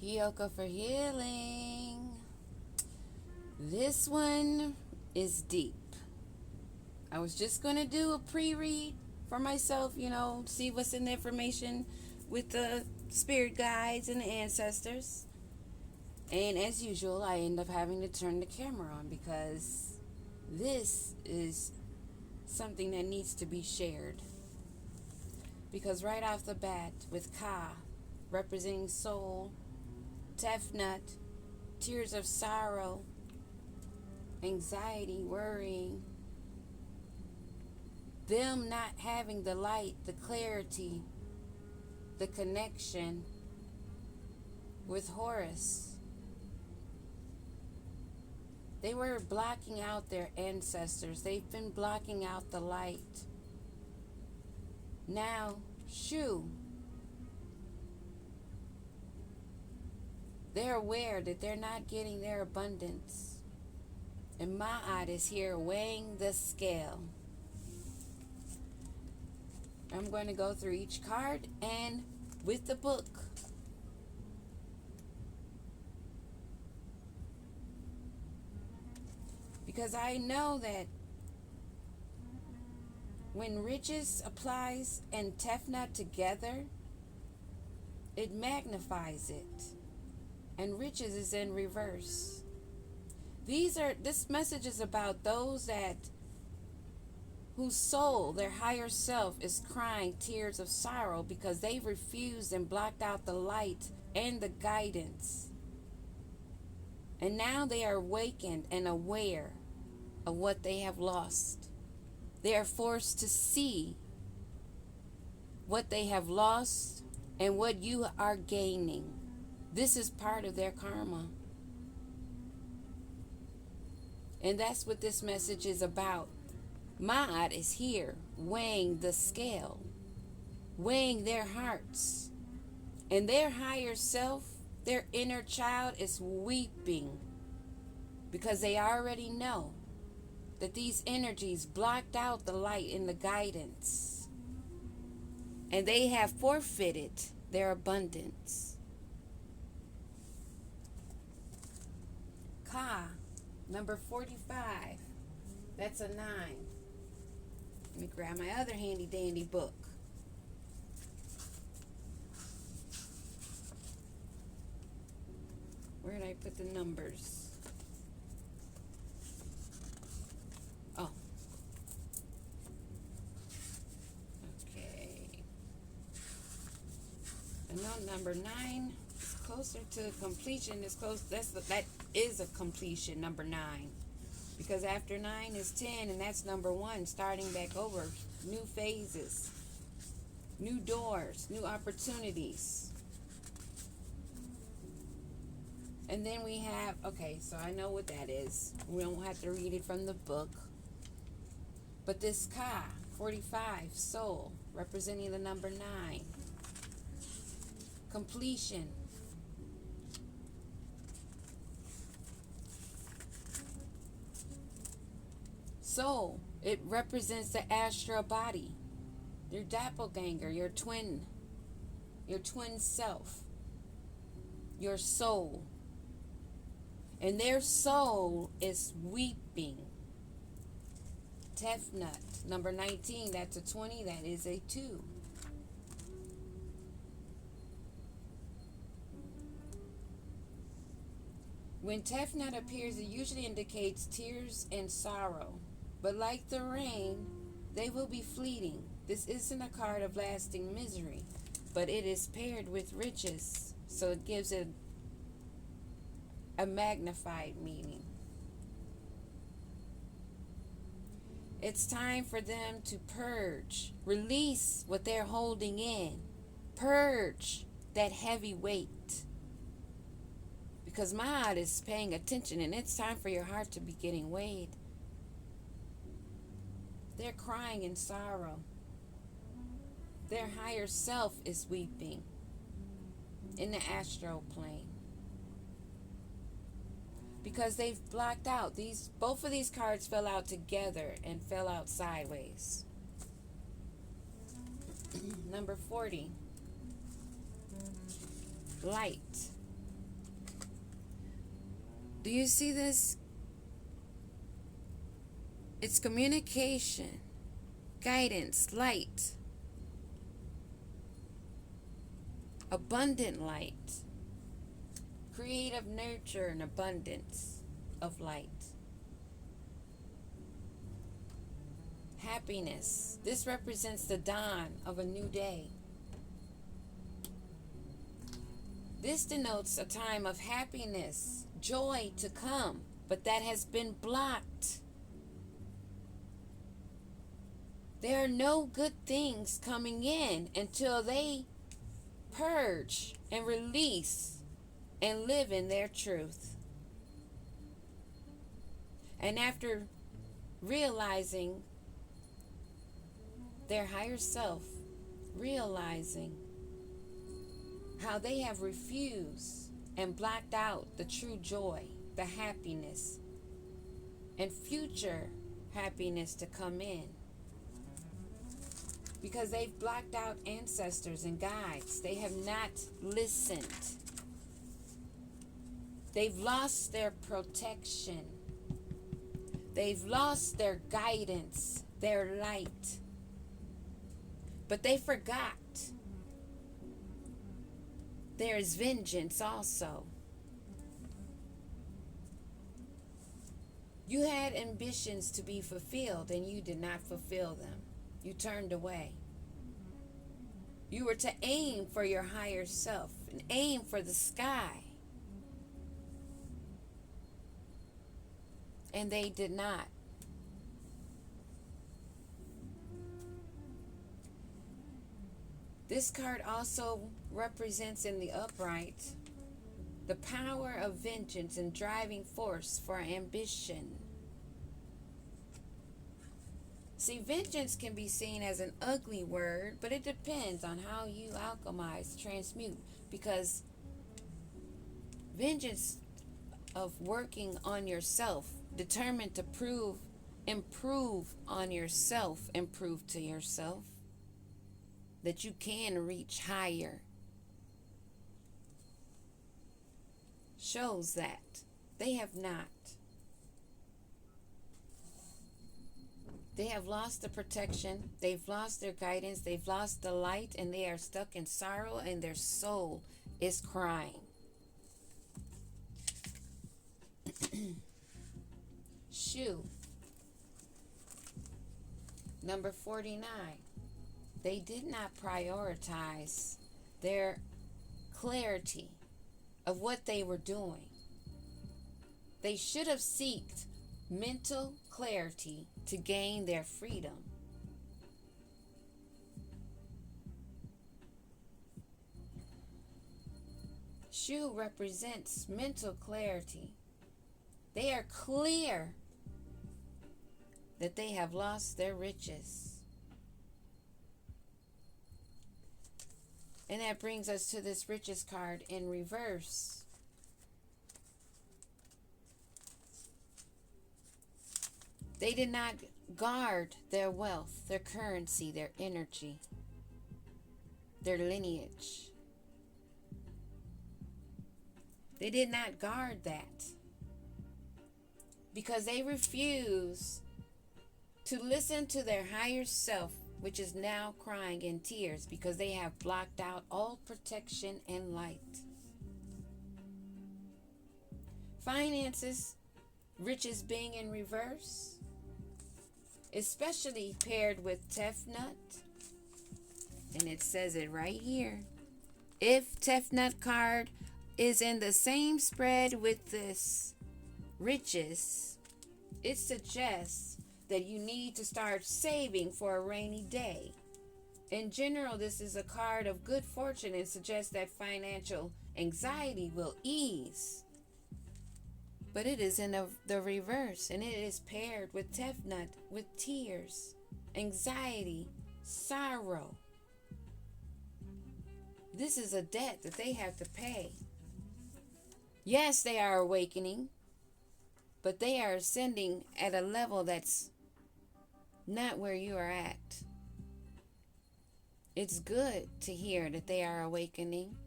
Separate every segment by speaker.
Speaker 1: Yoga for healing. This one is deep. I was just going to do a pre-read for myself, see what's in the information with the spirit guides and the ancestors. And as usual, I end up having to turn the camera on because this is something that needs to be shared. Because right off the bat, with Ka, representing soul, Tefnut, tears of sorrow, anxiety, worrying, them not having the light, the clarity, the connection with Horus. They were blocking out their ancestors. They've been blocking out the light. Now, Shu, they're aware that they're not getting their abundance. And Ma'at is here weighing the scale. I'm going to go through each card and with the book. Because I know that when riches applies and Tefnut together, it magnifies it. And riches is in reverse. This message is about those whose soul, their higher self, is crying tears of sorrow because they refused and blocked out the light and the guidance. And now they are awakened and aware of what they have lost. They are forced to see what they have lost and what you are gaining. This is part of their karma. And that's what this message is about. Ma'at is here weighing the scale, weighing their hearts. And their higher self, their inner child, is weeping because they already know that these energies blocked out the light and the guidance. And they have forfeited their abundance. Ka, number 45. That's a 9. Let me grab my other handy dandy book. Where did I put the numbers? Oh. Okay. I know number 9 is closer to completion. That is a completion, number 9. Because after 9 is 10, and that's number 1, starting back over. New phases, new doors, new opportunities. And then we have, okay, so I know what that is. We don't have to read it from the book. But this Ka, 45, soul, representing the number 9. Completion. Soul, it represents the astral body, your doppelganger, your twin self, your soul. And their soul is weeping. Tefnut, number 19, that's a 20, that is a 2. When Tefnut appears, it usually indicates tears and sorrow. But like the rain, they will be fleeting. This isn't a card of lasting misery, but it is paired with riches, so it gives it a magnified meaning. It's time for them to purge, release what they're holding in, purge that heavy weight. Because Ma'at is paying attention, and it's time for your heart to be getting weighed. They're crying in sorrow. Their higher self is weeping in the astral plane. Because they've blocked out. Both of these cards fell out together and fell out sideways. Number 40. Light. Do you see this? It's communication, guidance, light, abundant light, creative nurture and abundance of light. Happiness. This represents the dawn of a new day. This denotes a time of happiness, joy to come, but that has been blocked. There are no good things coming in until they purge and release and live in their truth. And after realizing their higher self, realizing how they have refused and blocked out the true joy, the happiness, and future happiness to come in. Because they've blocked out ancestors and guides. They have not listened. They've lost their protection. They've lost their guidance, their light. But they forgot there is vengeance also. You had ambitions to be fulfilled and you did not fulfill them. You turned away. You were to aim for your higher self and aim for the sky. And they did not. This card also represents in the upright the power of vengeance and driving force for ambition. See, vengeance can be seen as an ugly word, but it depends on how you alchemize, transmute, because vengeance of working on yourself, determined to improve on yourself, improve to yourself, that you can reach higher, shows that they have not. They have lost the protection, they've lost their guidance, they've lost the light, and they are stuck in sorrow, and their soul is crying. Shoe. Number 49. They did not prioritize their clarity of what they were doing. They should have sought mental clarity to gain their freedom. Shoe represents mental clarity. They are clear that they have lost their riches. And that brings us to this riches card in reverse. They did not guard their wealth, their currency, their energy, their lineage. They did not guard that because they refused to listen to their higher self, which is now crying in tears because they have blocked out all protection and light. Finances, riches being in reverse, especially paired with Tefnut, and it says it right here. If Tefnut card is in the same spread with this riches, it suggests that you need to start saving for a rainy day. In general, this is a card of good fortune and suggests that financial anxiety will ease. But it is in the reverse, and it is paired with Tefnut, with tears, anxiety, sorrow. This is a debt that they have to pay. Yes, they are awakening, but they are ascending at a level that's not where you are at. It's good to hear that they are awakening,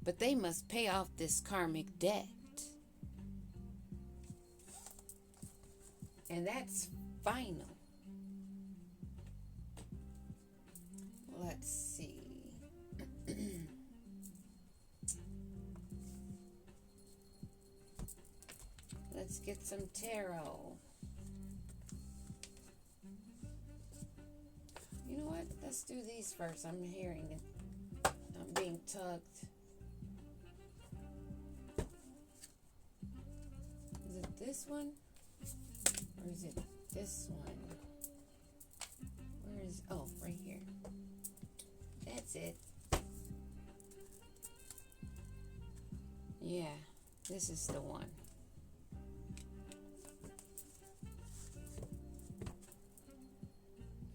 Speaker 1: but they must pay off this karmic debt. And that's final. Let's see. Let's get some tarot. You know what? Let's do these first. I'm hearing it. I'm being tugged. Is it this one? Or is it this one? Where is... Oh, right here. That's it. Yeah, this is the one.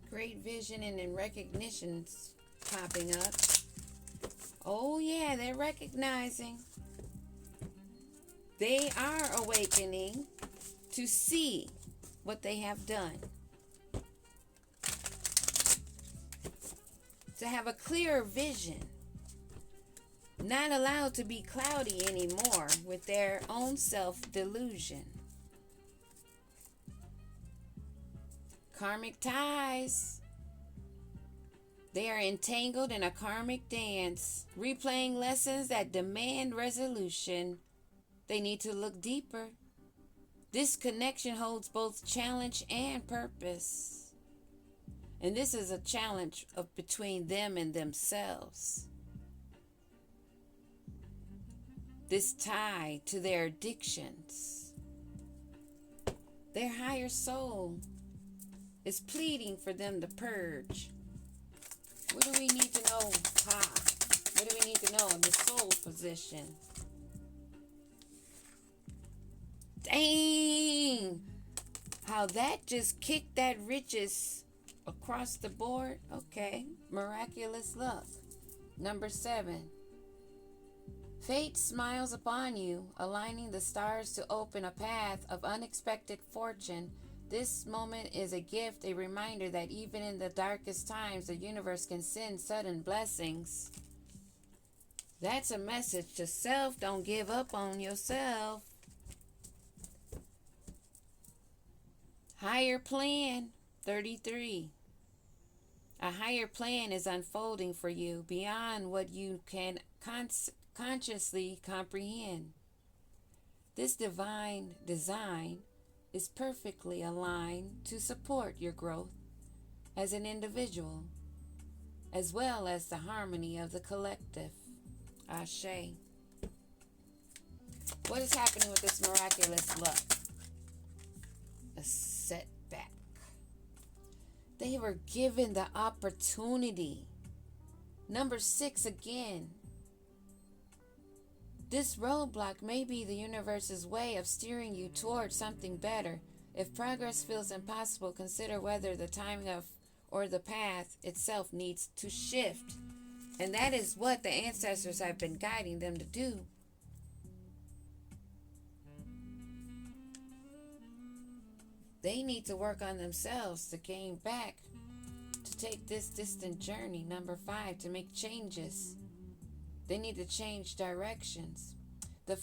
Speaker 1: Great vision and then recognition's popping up. Oh yeah, they're recognizing. They are awakening to see what they have done. To have a clearer vision. Not allowed to be cloudy anymore with their own self-delusion. Karmic ties. They are entangled in a karmic dance, replaying lessons that demand resolution. They need to look deeper. This connection holds both challenge and purpose. And this is a challenge between them and themselves. This tie to their addictions. Their higher soul is pleading for them to purge. What do we need to know? What do we need to know in the soul position? Dang! How that just kicked that riches across the board. Okay. Miraculous luck. Number 7. Fate smiles upon you, aligning the stars to open a path of unexpected fortune. This moment is a gift, a reminder that even in the darkest times, the universe can send sudden blessings. That's a message to self. Don't give up on yourself. Higher plan, 33. A higher plan is unfolding for you beyond what you can consciously comprehend. This divine design is perfectly aligned to support your growth as an individual, as well as the harmony of the collective. Ashe. What is happening with this miraculous luck? A setback. They were given the opportunity. Number 6 again. This roadblock may be the universe's way of steering you towards something better. If progress feels impossible, consider whether the timing of or the path itself needs to shift. And that is what the ancestors have been guiding them to do. They need to work on themselves to gain back, to take this distant journey. Number 5, to make changes. They need to change directions. The